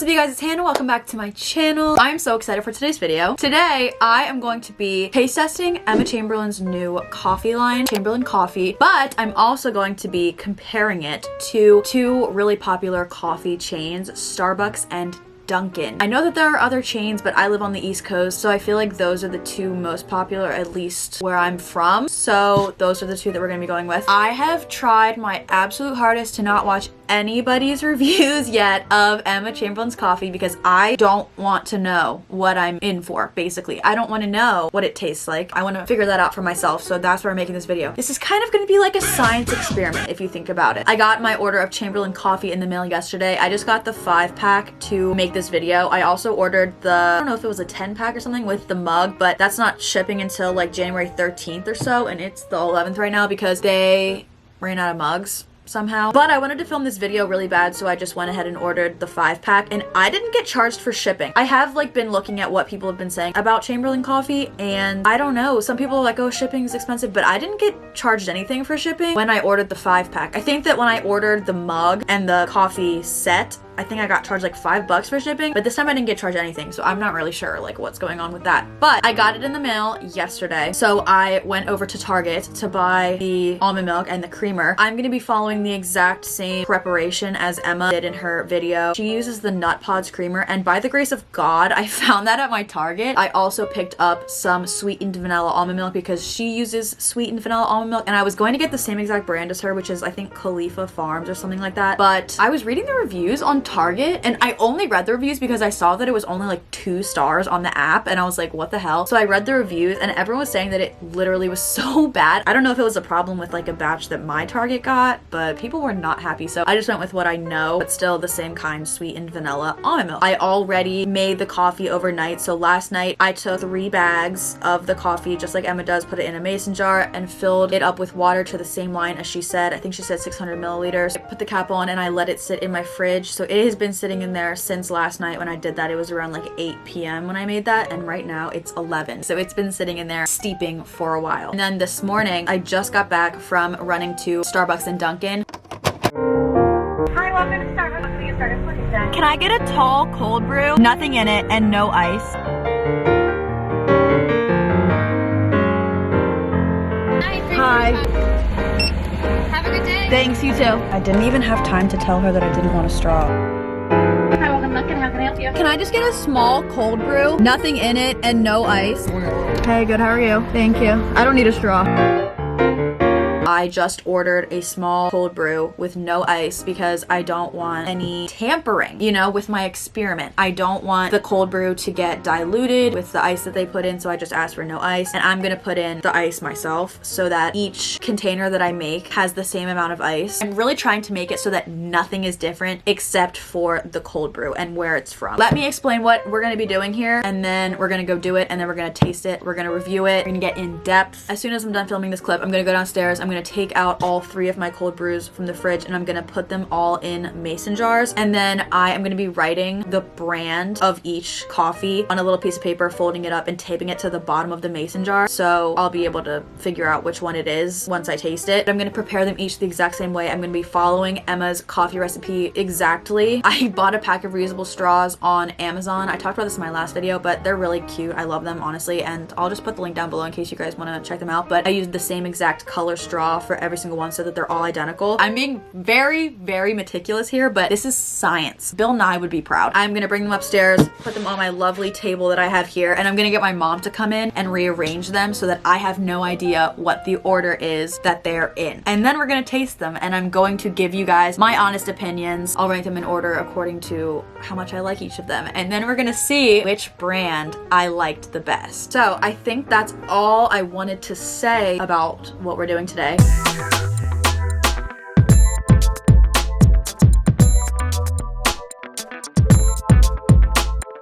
What's up you guys, it's Hannah. Welcome back to my channel. I'm so excited for today's video. Today, I am going to be taste testing Emma Chamberlain's new coffee line, Chamberlain Coffee, but I'm also going to be comparing it to two really popular coffee chains, Starbucks and Dunkin. I know that there are other chains, but I live on the East Coast, so I feel like those are the two most popular, at least where I'm from. So those are the two that we're gonna be going with. I have tried my absolute hardest to not watch anybody's reviews yet of Emma Chamberlain's coffee because I don't want to know what I'm in for, basically. I don't want to know what it tastes like. I want to figure that out for myself, so that's why I'm making this video. This is kind of going to be like a science experiment if you think about it. I got my order of Chamberlain coffee in the mail yesterday. I just got the 5-pack to make this video. I also ordered the, I don't know if it was a 10-pack or something with the mug, but that's not shipping until like January 13th or so, and it's the 11th right now because they ran out of mugs somehow. But I wanted to film this video really bad, so I just went ahead and ordered the 5-pack, and I didn't get charged for shipping. I have like been looking at what people have been saying about Chamberlain coffee, and I don't know, some people are like, oh, shipping is expensive, but I didn't get charged anything for shipping when I ordered the 5-pack. I think that when I ordered the mug and the coffee set, I think I got charged like $5 for shipping, but this time I didn't get charged anything, so I'm not really sure like what's going on with that. But I got it in the mail yesterday, so I went over to Target to buy the almond milk and the creamer. I'm gonna be following the exact same preparation as Emma did in her video. She uses the Nut Pods creamer, and by the grace of God, I found that at my Target. I also picked up some sweetened vanilla almond milk because she uses sweetened vanilla almond milk, and I was going to get the same exact brand as her, which is I think Khalifa Farms or something like that. But I was reading the reviews on Target, and I only read the reviews because I saw that it was only like 2 stars on the app, and I was like, what the hell? So I read the reviews, and everyone was saying that it literally was so bad. I don't know if it was a problem with like a batch that my Target got, but people were not happy, so I just went with what I know, but still the same kind, sweetened vanilla almond milk. I already made the coffee overnight, so last night I took 3 bags of the coffee, just like Emma does, put it in a mason jar and filled it up with water to the same line as she said. I think she said 600 milliliters. I put the cap on and I let it sit in my fridge, so it has been sitting in there since last night. When I did that, it was around like 8 p.m. when I made that, and right now it's 11, so it's been sitting in there steeping for a while. And then this morning I just got back from running to Starbucks and Dunkin. Hi, welcome to Starbucks. Can we get started, please? Can I get a tall cold brew, nothing in it, and no ice? Hi. Have a good day. Thanks, you too. I didn't even have time to tell her that I didn't want a straw. Hi, welcome to Dunkin. How can I help you? Can I just get a small cold brew, nothing in it, and no ice? Hey, good, how are you? Thank you. I don't need a straw. I just ordered a small cold brew with no ice because I don't want any tampering, you know, with my experiment. I don't want the cold brew to get diluted with the ice that they put in, so I just asked for no ice, and I'm gonna put in the ice myself so that each container that I make has the same amount of ice. I'm really trying to make it so that nothing is different except for the cold brew and where it's from. Let me explain what we're gonna be doing here, and then we're gonna go do it, and then we're gonna taste it, we're gonna review it, we're gonna get in depth. As soon as I'm done filming this clip, I'm gonna go downstairs, I'm gonna take out all 3 of my cold brews from the fridge, and I'm gonna put them all in mason jars, and then I am gonna be writing the brand of each coffee on a little piece of paper, folding it up and taping it to the bottom of the mason jar, so I'll be able to figure out which one it is once I taste it. I'm gonna prepare them each the exact same way. I'm gonna be following Emma's coffee recipe exactly. I bought a pack of reusable straws on Amazon. I talked about this in my last video, but they're really cute. I love them, honestly, and I'll just put the link down below in case you guys want to check them out. But I used the same exact color straw for every single one so that they're all identical. I'm being very, very meticulous here, but this is science. Bill Nye would be proud. I'm gonna bring them upstairs, put them on my lovely table that I have here, and I'm gonna get my mom to come in and rearrange them so that I have no idea what the order is that they're in. And then we're gonna taste them, and I'm going to give you guys my honest opinions. I'll rank them in order according to how much I like each of them, and then we're gonna see which brand I liked the best. So I think that's all I wanted to say about what we're doing today.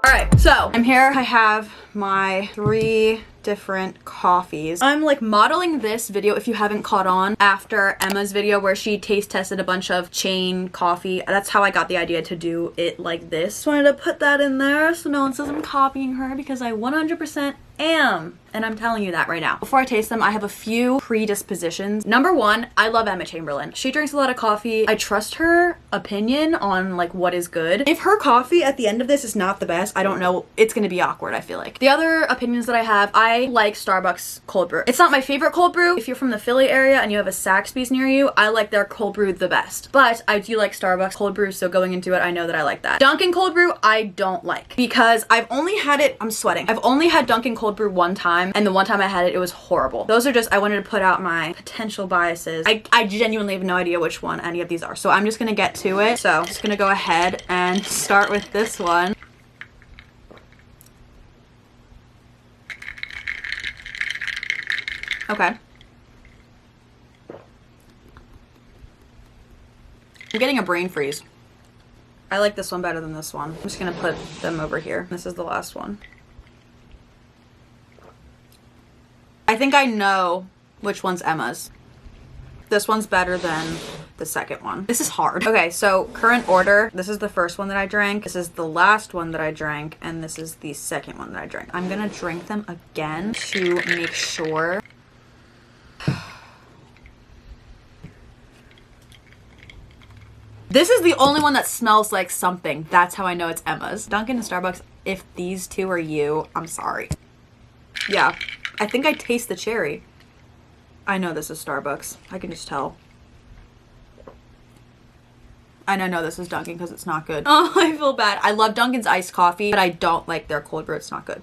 Alright, so I'm here. I have my 3 different coffees. I'm like modeling this video, if you haven't caught on, after Emma's video where she taste tested a bunch of chain coffee. That's how I got the idea to do it like this. Just wanted to put that in there so no one says I'm copying her, because I 100% am. And I'm telling you that right now. Before I taste them, I have a few predispositions. Number 1, I love Emma Chamberlain. She drinks a lot of coffee. I trust her opinion on like what is good. If her coffee at the end of this is not the best, I don't know, it's gonna be awkward, I feel like. The other opinions that I have, I like Starbucks cold brew. It's not my favorite cold brew. If you're from the Philly area and you have a Saxby's near you, I like their cold brew the best. But I do like Starbucks cold brew, so going into it, I know that I like that. Dunkin' cold brew, I don't like, because I've only had it, I'm sweating. I've only had Dunkin' cold brew one time, and the one time I had it, it was horrible. Those are just, I wanted to put out my potential biases. I genuinely have no idea which one any of these are, so I'm just gonna get to it. So I'm just gonna go ahead and start with this one. Okay. I'm getting a brain freeze. I like this one better than this one. I'm just gonna put them over here. This is the last one. I think I know which one's Emma's. This one's better than the second one. This is hard. Okay, so current order. This is the first one that I drank. This is the last one that I drank. And this is the second one that I drank. I'm gonna drink them again to make sure. This is the only one that smells like something. That's how I know it's Emma's. Dunkin' and Starbucks, if these two are you, I'm sorry. Yeah, I think I taste the cherry. I know this is Starbucks. I can just tell. And I know this is Dunkin' because it's not good. Oh, I feel bad. I love Dunkin's iced coffee, but I don't like their cold brew. It's not good.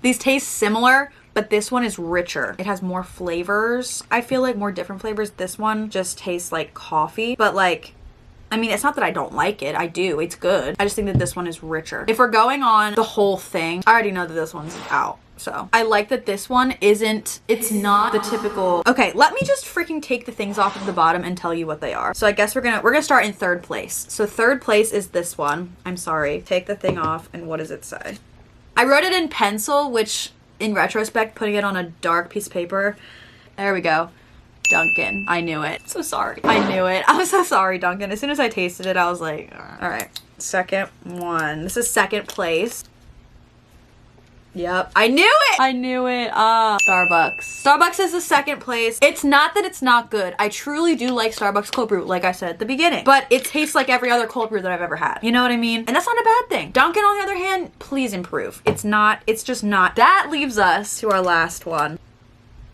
These taste similar, but this one is richer. It has more flavors. I feel like more different flavors. This one just tastes like coffee, but like, I mean, it's not that I don't like it. I do. It's good. I just think that this one is richer. If we're going on the whole thing, I already know that this one's out. So I like that this one isn't, it's not the typical. Okay, let me just freaking take the things off of the bottom and tell you what they are. So I guess we're gonna start in third place. So third place is this one. I'm sorry. Take the thing off, and what does it say? I wrote it in pencil, which in retrospect, putting it on a dark piece of paper. There we go. Dunkin'. I knew it. So sorry. I knew it. I'm so sorry, Dunkin'. As soon as I tasted it, I was like, all right. Second one. This is second place. Yep. I knew it! I knew it. Starbucks. Starbucks is the second place. It's not that it's not good. I truly do like Starbucks cold brew, like I said at the beginning. But it tastes like every other cold brew that I've ever had. You know what I mean? And that's not a bad thing. Dunkin', on the other hand, please improve. It's not. It's just not. That leaves us to our last one.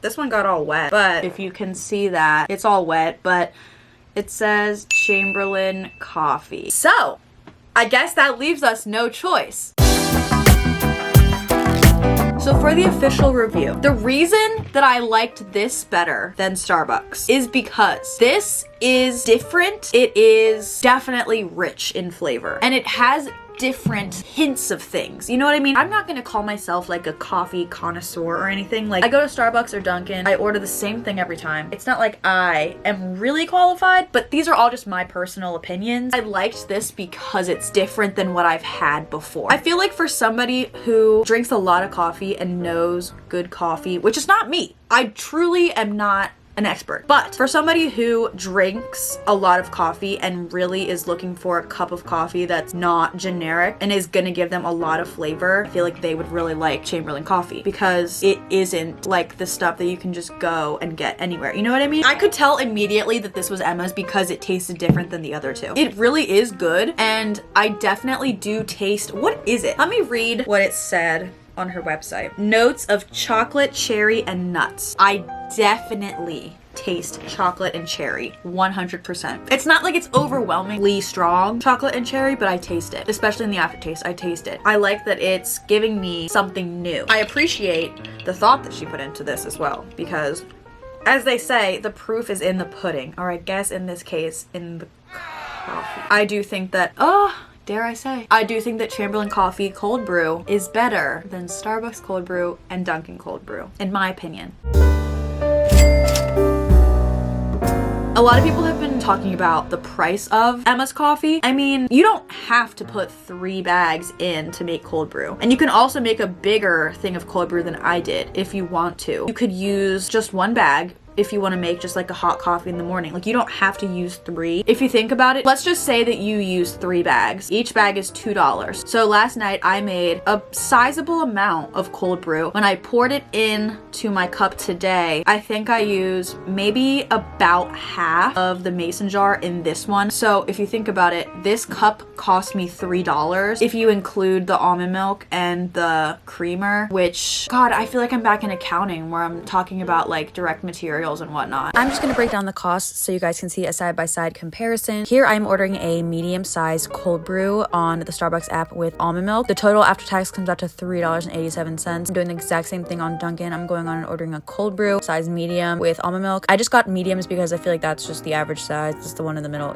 This one got all wet, but if you can see that, it's all wet, but it says Chamberlain Coffee. So, I guess that leaves us no choice. So for the official review, the reason that I liked this better than Starbucks is because this is different. It is definitely rich in flavor, and it has different hints of things. You know what I mean? I'm not gonna call myself like a coffee connoisseur or anything. Like, I go to Starbucks or Dunkin', I order the same thing every time. It's not like I am really qualified, but these are all just my personal opinions. I liked this because it's different than what I've had before. I feel like for somebody who drinks a lot of coffee and knows good coffee, which is not me, I truly am not an expert. But for somebody who drinks a lot of coffee and really is looking for a cup of coffee that's not generic and is gonna give them a lot of flavor, I feel like they would really like Chamberlain Coffee, because it isn't like the stuff that you can just go and get anywhere. You know what I mean? I could tell immediately that this was Emma's because it tasted different than the other two. It really is good, and I definitely do taste, what is it? Let me read what it said on her website. Notes of chocolate, cherry, and nuts. I definitely taste chocolate and cherry, 100%. It's not like it's overwhelmingly strong chocolate and cherry, but I taste it, especially in the aftertaste. I taste it. I like that it's giving me something new. I appreciate the thought that she put into this as well, because as they say, the proof is in the pudding, or I guess in this case, in the coffee. I do think that, dare I say, I do think that Chamberlain Coffee cold brew is better than Starbucks cold brew and Dunkin' cold brew, in my opinion. A lot of people have been talking about the price of Emma's coffee. I mean, you don't have to put 3 bags in to make cold brew. And you can also make a bigger thing of cold brew than I did if you want to. You could use just 1 bag if you want to make just like a hot coffee in the morning. Like, you don't have to use 3. If you think about it, let's just say that you use 3 bags. Each bag is $2. So last night I made a sizable amount of cold brew. When I poured it in to my cup today, I think I used maybe about half of the mason jar in this one. So if you think about it, this cup cost me $3 if you include the almond milk and the creamer, which, God, I feel like I'm back in accounting where I'm talking about like direct materials and whatnot. I'm just gonna break down the costs so you guys can see a side-by-side comparison. Here I'm ordering a medium-sized cold brew on the Starbucks app with almond milk. The total after tax comes out to $3.87. I'm doing the exact same thing on Dunkin. I'm going on and ordering a cold brew, size medium with almond milk. I just got mediums because I feel like that's just the average size. It's the one in the middle,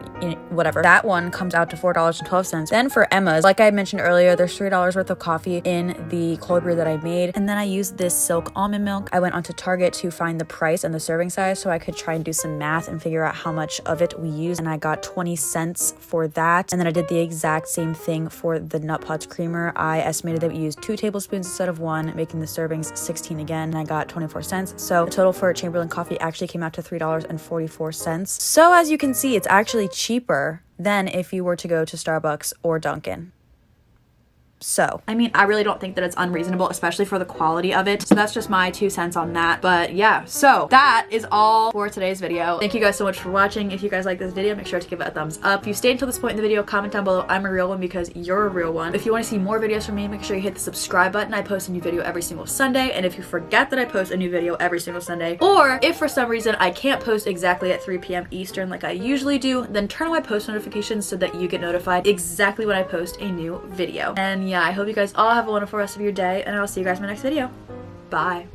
whatever. That one comes out to $4.12. Then for Emma's, like I mentioned earlier, there's $3 worth of coffee in the cold brew that I made. And then I used this silk almond milk. I went onto Target to find the price and the serving size so I could try and do some math and figure out how much of it we used, and I got 20 cents for that. And then I did the exact same thing for the Nut Pots creamer. I estimated that we used 2 tablespoons instead of 1, making the servings 16 again, and I got 24 cents. So the total for Chamberlain Coffee actually came out to $3.44. So as you can see, it's actually cheaper than if you were to go to Starbucks or Dunkin'. So, I mean, I really don't think that it's unreasonable, especially for the quality of it. So that's just my 2 cents on that. But yeah, so that is all for today's video. Thank you guys so much for watching. If you guys like this video, make sure to give it a thumbs up. If you stayed until this point in the video, comment down below, I'm a real one, because you're a real one. If you want to see more videos from me, make sure you hit the subscribe button. I post a new video every single Sunday. And if you forget that I post a new video every single Sunday, or if for some reason I can't post exactly at 3 p.m. Eastern like I usually do, then turn on my post notifications so that you get notified exactly when I post a new video. And yeah, I hope you guys all have a wonderful rest of your day, and I'll see you guys in my next video. Bye.